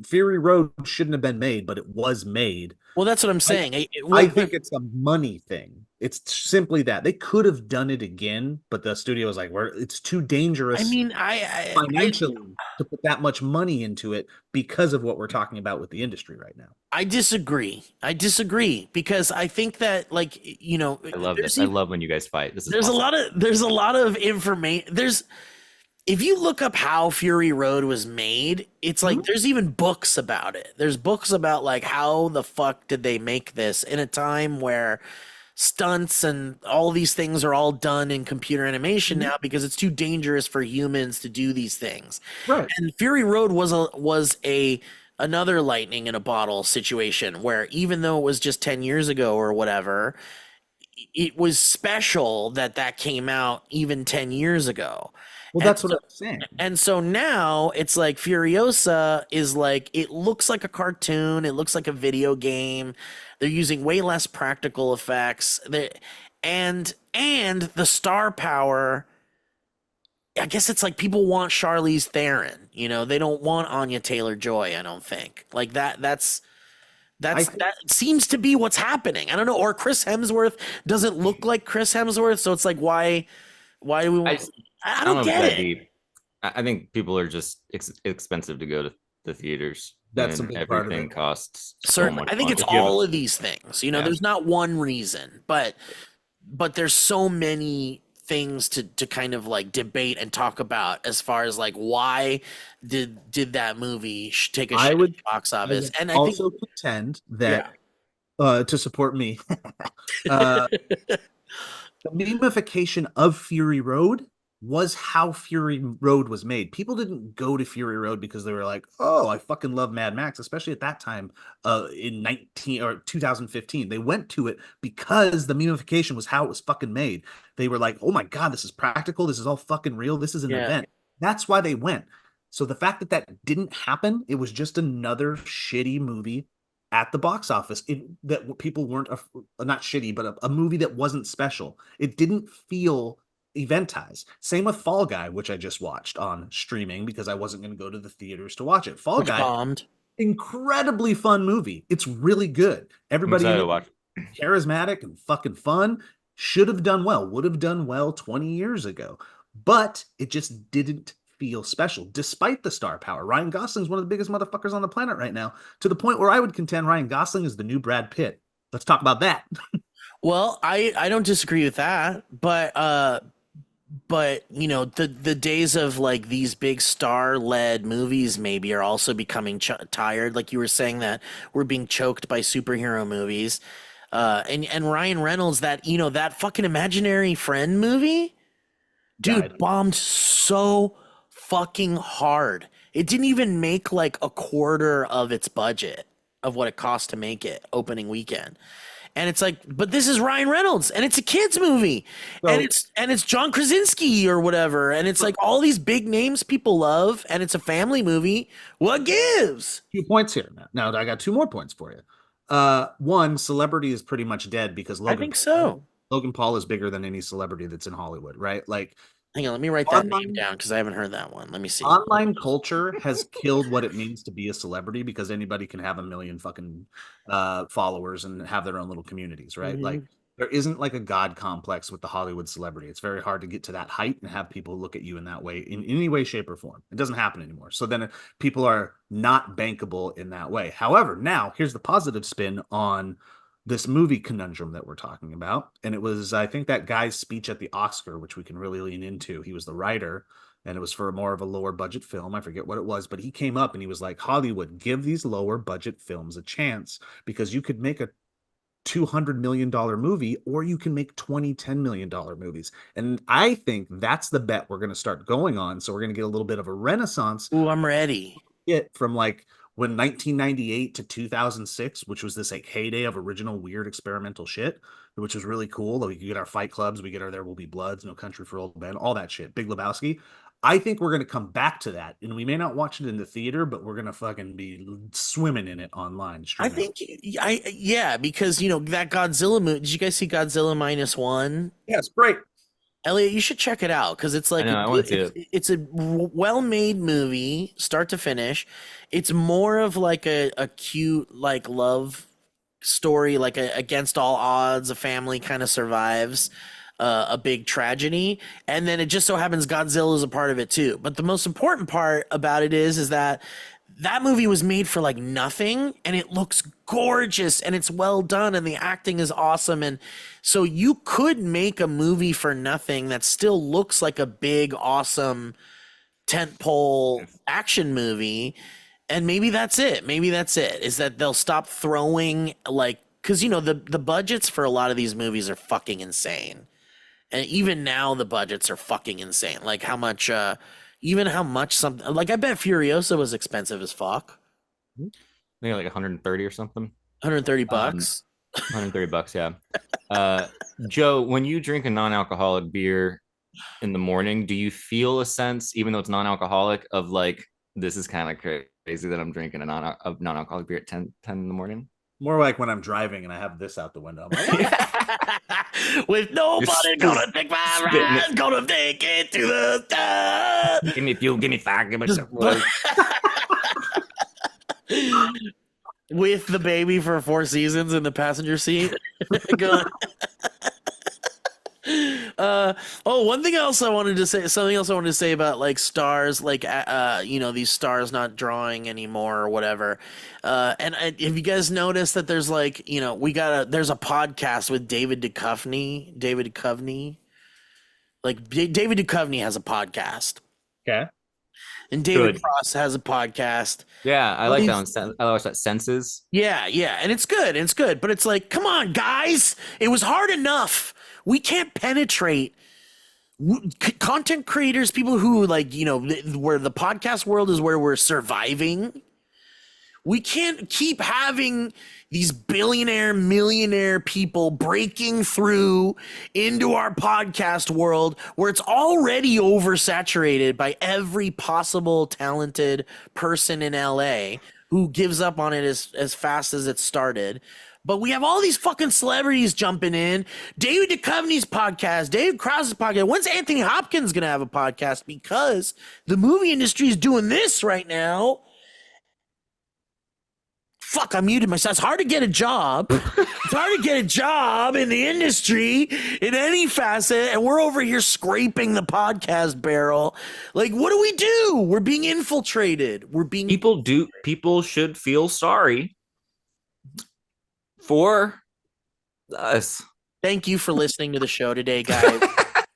Fury Road shouldn't have been made, but it was made. well, that's what I'm saying. I think it's a money thing. It's simply that they could have done it again, but the studio was like, it's too dangerous. I mean, financially to put that much money into it because of what we're talking about with the industry right now. I disagree. I disagree because I think that like I love this. I love when you guys fight. This is there's awesome. there's a lot of information. If you look up how Fury Road was made, it's like there's even books about it. There's books about like how the fuck did they make this in a time where stunts and all these things are all done in computer animation now because it's too dangerous for humans to do these things. Right. And Fury Road was another lightning in a bottle situation where even though it was just 10 years ago or whatever, it was special that came out even 10 years ago. Well, that's what I'm saying. And so now it's like Furiosa is like, it looks like a cartoon. It looks like a video game. They're using way less practical effects. And the star power, I guess it's like people want Charlize Theron, they don't want Anya Taylor-Joy, I don't think. Like that seems to be what's happening. I don't know. Or Chris Hemsworth doesn't look like Chris Hemsworth, so it's like why do we want I don't know if get it's it. that deep. I think people are just expensive to go to the theaters. That's a and big part of everything it. costs so Certainly. much I think money. it's If you have all a- of these things. Yeah. There's not one reason, but there's so many things to kind of like debate and talk about as far as like why did that movie take a shit at the box office. And I also think contend that to support me, the memification of Fury Road was how Fury Road was made. People didn't go to Fury Road because they were like, "Oh, I fucking love Mad Max," especially at that time, in 19 or 2015. They went to it because the memification was how it was fucking made. They were like, "Oh my god, this is practical. This is all fucking real. This is an Yeah. event." That's why they went. So the fact that that didn't happen, it was just another shitty movie at the box office. That people weren't not shitty, but a movie that wasn't special. It didn't feel eventized. Same with Fall Guy, which I just watched on streaming because I wasn't going to go to the theaters to watch it. Fall Which Guy, bombed. incredibly fun movie. It's really good. I'm Everybody in excited to it, watch. charismatic and fucking fun. Should have done well. Would have done well 20 years ago. But it just didn't feel special, despite the star power. Ryan Gosling's one of the biggest motherfuckers on the planet right now, to the point where I would contend Ryan Gosling is the new Brad Pitt. Let's talk about that. Well, I don't disagree with that, but you know, the days of like these big star led movies maybe are also becoming tired. Like you were saying, that we're being choked by superhero movies. And Ryan Reynolds, that, you know, that fucking Imaginary Friend movie, dude, Died. bombed so fucking hard. It didn't even make like a quarter of its budget of what it cost to make it opening weekend. And it's like, but this is Ryan Reynolds, and it's a kids movie, So- and it's John Krasinski or whatever, and it's like all these big names people love, and it's a family movie. What gives? 2 points here. Now I got 2 more points for you. One, celebrity is pretty much dead because I think so. Logan Paul is bigger than any celebrity that's in Hollywood, right? Like, Hang on, let me write that name Online- down because I haven't heard that one. Let me see. online culture has killed what it means to be a celebrity because anybody can have a million fucking followers and have their own little communities, right? Mhm. Like, there isn't like a god complex with the Hollywood celebrity. It's very hard to get to that height and have people look at you in that way, in any way, shape, or form. It doesn't happen anymore. So then people are not bankable in that way. However, now here's the positive spin on this movie conundrum that we're talking about. And it was, I think, that guy's speech at the Oscar, which we can really lean into. He was the writer, and it was for more of a lower budget film. I forget what it was, but he came up and he was like, Hollywood, give these lower budget films a chance because you could make a $200 million movie, or you can make 20 $10 million movies. And I think that's the bet we're going to start going on. So we're going to get a little bit of a renaissance Ooh, I'm ready. from like when 1998 to 2006, which was this like heyday of original weird experimental shit, which was really cool. Like, we get our Fight Clubs, we get our There Will Be Bloods, No Country for Old Men, all that shit, Big Lebowski. I think we're going to come back to that, and we may not watch it in the theater, but we're going to fucking be swimming in it online. I streaming. think yeah, because you know that Godzilla movie. Did you guys see Godzilla -1? Yeah, it's great. Elliot, you should check it out because it's like I know, I wanna see it. it's a well-made movie, start to finish. It's more of like a cute like love story, like against all odds, a family kind of survives a big tragedy, and then it just so happens Godzilla is a part of it too. But the most important part about it is that that movie was made for like nothing, and it looks gorgeous, and it's well done, and the acting is awesome. And so you could make a movie for nothing that still looks like a big awesome tentpole action movie. And maybe that's it, is that they'll stop throwing like, because you know the budgets for a lot of these movies are fucking insane, and even now the budgets are fucking insane. Like how much something like, I bet Furiosa was expensive as fuck. I think like 130 or something. 130 bucks. 130 bucks, yeah. Joe, when you drink a non-alcoholic beer in the morning, do you feel a sense, even though it's non-alcoholic, of like, this is kind of crazy that I'm drinking a non-alcoholic beer at 10 in the morning? More like when I'm driving and I have this out the window. I'm like, With nobody gonna take my spitting it. ride, gonna take it to the top. Give me fuel, give me fire, give me Just some. With the baby for 4 seasons in the passenger seat. Going- something else I wanted to say about like stars, like you know, these stars not drawing anymore or whatever. Have you guys noticed that there's like, you know, there's a podcast with David Duchovny. Like David Duchovny has a podcast, okay. and David Good. Cross has a podcast. Yeah, I like that one. I watched that Senses. Yeah, and it's good, but it's like, come on, guys, it was hard enough. We can't penetrate content creators, people who like, where the podcast world is where we're surviving. We can't keep having these billionaire, millionaire people breaking through into our podcast world where it's already oversaturated by every possible talented person in LA who gives up on it as fast as it started. But we have all these fucking celebrities jumping in. David Duchovny's podcast, David Krause's podcast. When's Anthony Hopkins going to have a podcast? Because the movie industry is doing this right now. Fuck, I muted myself. It's hard to get a job. It's hard to get a job in the industry in any facet. And we're over here scraping the podcast barrel. Like, what do we do? We're being infiltrated. People should feel sorry for us. Thank you for listening to the show today, guys.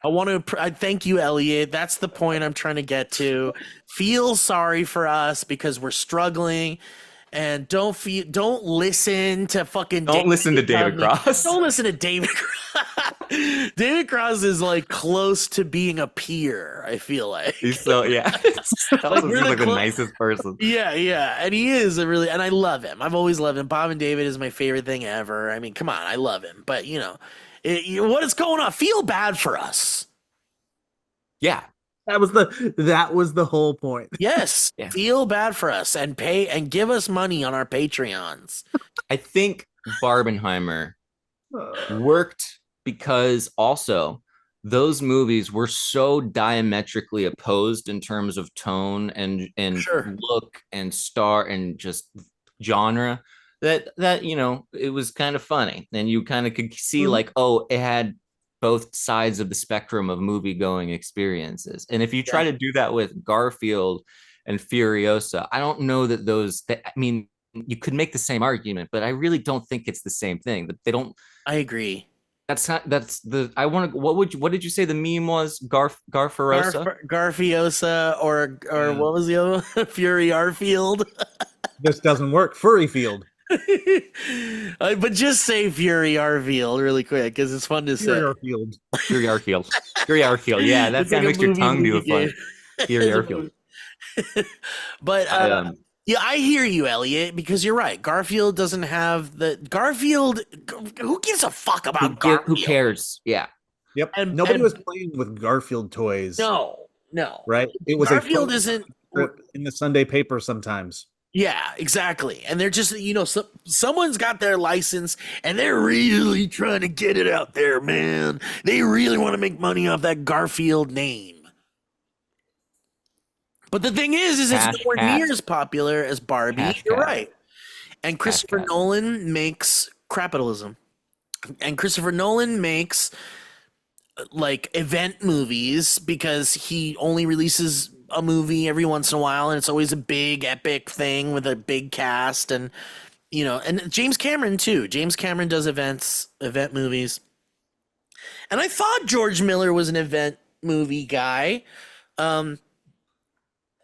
I thank you, Elliot. That's the point I'm trying to get to. Feel sorry for us because we're struggling. And don't listen to fucking. Don't listen to David Cross. Don't listen to David Cross. David Cross is like close to being a peer. I feel like he's so yeah. Like, he's like the nicest person. Yeah, and he is and I love him. I've always loved him. Bob and David is my favorite thing ever. I mean, come on, I love him. But what is going on? Feel bad for us. Yeah. That was the whole point. Yes, yeah. Feel bad for us and pay and give us money on our Patreons. I think Barbenheimer worked because also those movies were so diametrically opposed in terms of tone and sure. Look and star and just genre that it was kind of funny, and you kind of could see like, oh, it had both sides of the spectrum of movie going experiences. And if you try to do that with Garfield and Furiosa, I don't know that I mean, you could make the same argument, but I really don't think it's the same thing. That they don't. I agree. What did you say the meme was? Garfiosa? Garfiosa or what was the other one? Fury Arfield. This doesn't work. Furry Field. But just say Fury Arfield really quick because it's fun to say. Fury Arfield. Yeah, that kind of makes your tongue do a fun. Fury Arfield. But yeah, I hear you, Elliot, because you're right. Garfield doesn't have Garfield. Who gives a fuck about Garfield? Who cares? Yeah. Yep. And nobody was playing with Garfield toys. No. Right. It was Garfield isn't in the Sunday paper sometimes. Yeah, exactly. And they're just, someone's got their license and they're really trying to get it out there, man. They really want to make money off that Garfield name. But the thing is it's nowhere near as popular as Barbie. You're right. And Christopher Nolan makes capitalism. And Christopher Nolan makes like event movies because he only releases a movie every once in a while, and it's always a big epic thing with a big cast, and and James Cameron too. James Cameron does event movies, and I thought George Miller was an event movie guy. I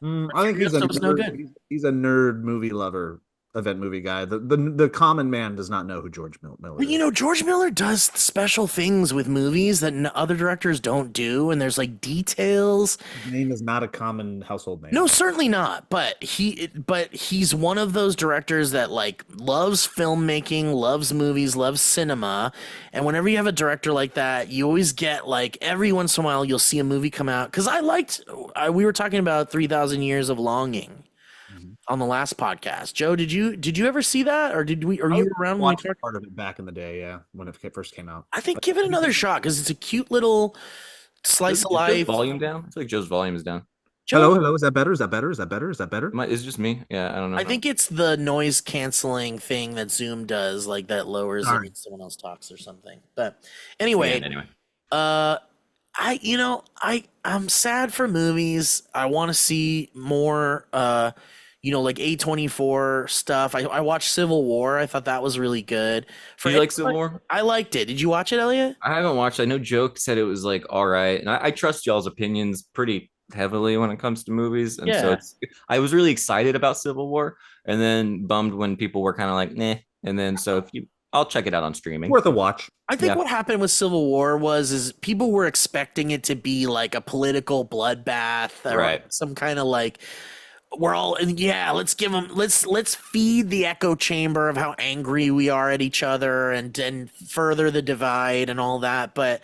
think he's a nerd movie lover. Event movie guy. The common man does not know who George Miller is. But George Miller does special things with movies that other directors don't do, and there's like details. His name is not a common household name. No, certainly not. But he's one of those directors that like loves filmmaking, loves movies, loves cinema. And whenever you have a director like that, you always get like every once in a while you'll see a movie come out. Because we were talking about 3,000 Years of Longing on the last podcast. Joe, did you ever see that, or you were around when we talked? Part of it back in the day, yeah, when it first came out. I think give it another shot because it's a cute little slice of life. Volume down? I feel like Joe's volume is down. Joe, hello. Is that better? Is that better? Is it just me? Yeah, I don't know. I think it's the noise canceling thing that Zoom does, like that lowers it when someone else talks or something. But anyway. I'm sad for movies. I want to see more like A24 stuff. I watched Civil War. I thought that was really good. Did you like Civil War? I liked it. Did you watch it, Elliot? I haven't watched. I know Joe said it was like all right, and I trust y'all's opinions pretty heavily when it comes to movies, and so I was really excited about Civil War, and then bummed when people were kind of like, "Nah." And then so I'll check it out on streaming. Worth a watch. I think Yeah. what happened with Civil War is people were expecting it to be like a political bloodbath or Right. some kind of like we're all let's give them let's feed the echo chamber of how angry we are at each other and further the divide and all that, but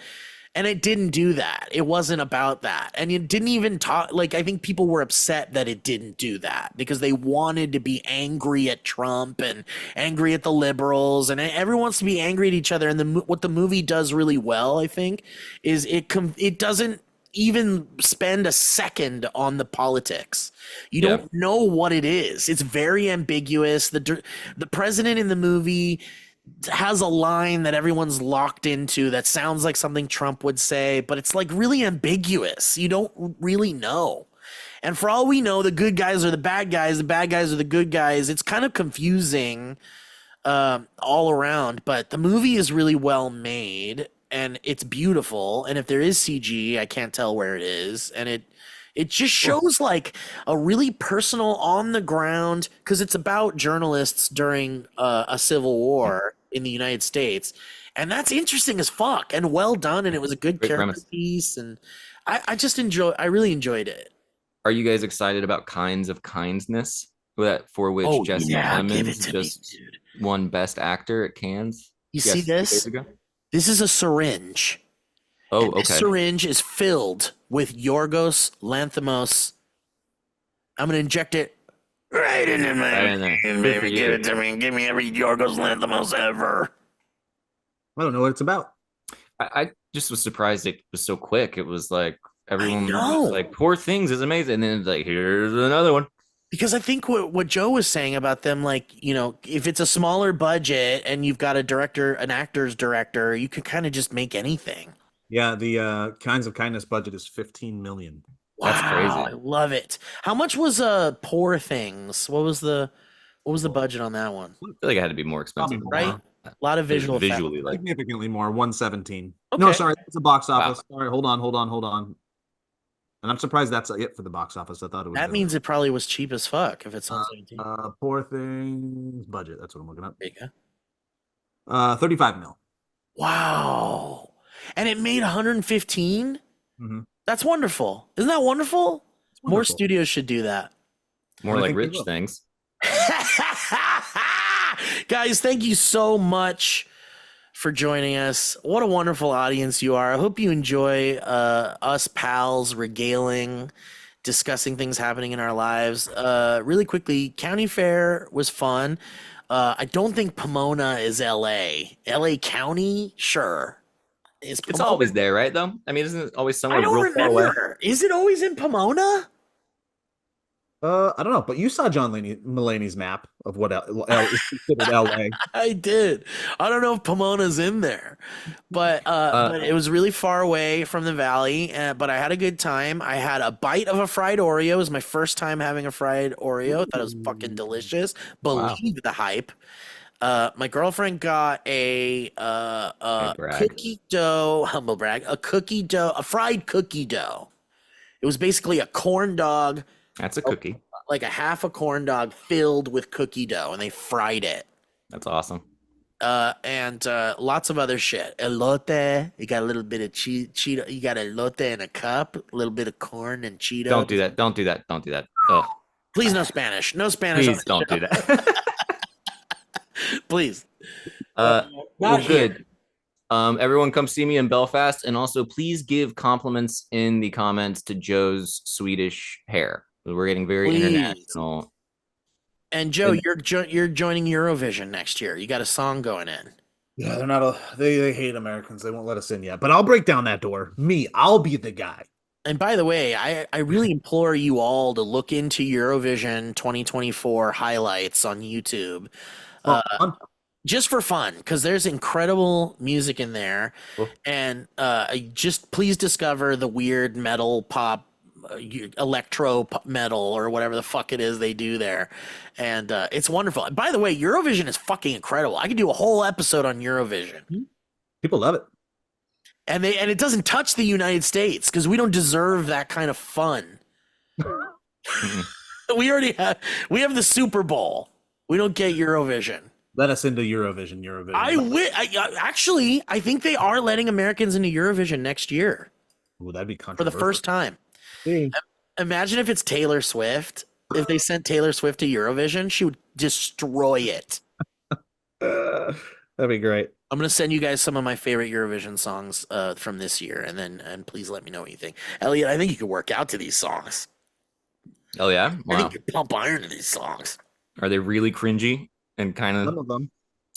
and it didn't do that. It wasn't about that. And it didn't even talk like I think people were upset that it didn't do that because they wanted to be angry at Trump and angry at the liberals and everyone wants to be angry at each other. And what the movie does really well, I think, is it doesn't even spend a second on the politics. You don't know what it is. It's very ambiguous. The president in the movie has a line that everyone's locked into that sounds like something Trump would say, but it's like really ambiguous. You don't really know. And for all we know, the good guys are the bad guys are the good guys. It's kind of confusing all around, but the movie is really well made and it's beautiful. And if there is CG, I can't tell where it is. And it just shows like a really personal on the ground because it's about journalists during a civil war in the United States. And that's interesting as fuck and well done. And it was a good Great character premise. piece. And I really enjoyed it. Are you guys excited about Kinds of Kindness? For which Jesse give it Plemons to just me, dude. won Best Actor at Cannes? You see 2 days this? ago? This is a syringe. Oh, And this okay. syringe is filled with Yorgos Lanthimos. I'm gonna inject it right into my Right in there. and Good for baby, you. give it to me. Give me every Yorgos Lanthimos ever. I don't know what it's about. I just was surprised it was so quick. It was like everyone know. was like, Poor Things is amazing. And then it's like, here's another one. Because I think what Joe was saying about them, like, you know, if it's a smaller budget and you've got an actor's director, you can kind of just make anything. Yeah, the Kinds of Kindness budget is 15 million. That's crazy. I love it. How much was Poor Things? What was the budget on that one? I feel like it had to be more expensive. Probably Right? more. A lot of visual effects. Visually, like Significantly more, 117. No, Okay. sorry, it's the box Wow. office. Sorry, hold on. And I'm surprised that's it for the box office. I thought it was. That means it probably was cheap as fuck if it's 117. Poor Things budget. That's what I'm looking up. There you go. 35 mil. Wow. And it made 115? Mm-hmm. That's wonderful. Isn't that wonderful? More wonderful. studios should do that. more I like think they Rich will. Things. Guys, thank you so much for joining us. What a wonderful audience you are. I hope you enjoy us pals regaling, discussing things happening in our lives. Really quickly, County Fair was fun. I don't think Pomona is LA. LA County? Sure. Is It's Pomona- always there, right? Though I mean, isn't it always I somewhere don't real far away? remember. Is it always in Pomona? I don't know, but you saw John Mulaney's map of what is considered LA. I did. I don't know if Pomona's in there, but it was really far away from the valley. But I had a good time. I had a bite of a fried Oreo. It was my first time having a fried Oreo. I thought it was fucking delicious. Believe the hype. My girlfriend got a brag. cookie dough, humble brag, a fried cookie dough. It was basically a corn dog, That's a cookie. like a half a corn dog filled with cookie dough, and they fried it. That's awesome. And lots of other shit. Elote, you got a little bit of Cheeto. You got elote in a cup, a little bit of corn and Cheeto. Don't do that. Don't do that. Don't do that. Oh, Please, no Spanish. No Spanish. please don't do that. Please. Well, Not here. good. Everyone come see me in Belfast, and also please give compliments in the comments to Joe's Swedish hair. We're getting very Please. international. And Joe, you're joining Eurovision next year. You got a song going in. Yeah, they're not. They hate Americans. They won't let us in yet. But I'll break down that door. I'll be the guy. And by the way, I really implore you all to look into Eurovision 2024 highlights on YouTube. Just for fun, because there's incredible music in there. Cool. And just please discover the weird metal pop, electro metal, or whatever the fuck it is they do there. And it's wonderful. By the way, Eurovision is fucking incredible. I could do a whole episode on Eurovision. People love it. And it doesn't touch the United States because we don't deserve that kind of fun. We have the Super Bowl. We don't get Eurovision. Let us into Eurovision. Actually, I think they are letting Americans into Eurovision next year Ooh, that'd be for controversial. the first time. Imagine if it's Taylor Swift. If they sent Taylor Swift to Eurovision, she would destroy it. That'd be great. I'm gonna send you guys some of my favorite Eurovision songs from this year, and please let me know what you think. Elliot, I think you could work out to these songs. Oh yeah, I wow. think you pump iron to these songs. Are they really cringy and kind Some of? of them.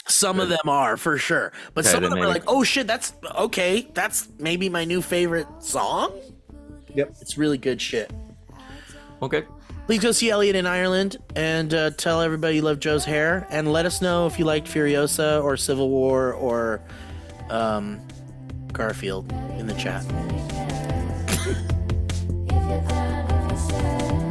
Some of them are for sure, but Okay, some of then them are maybe. like, oh shit, that's okay. That's maybe my new favorite song. Yep. It's really good shit. Okay. Please go see Elliot in Ireland and tell everybody you love Joe's hair, and let us know if you liked Furiosa or Civil War or Garfield in the chat. If you're down, if you're sad.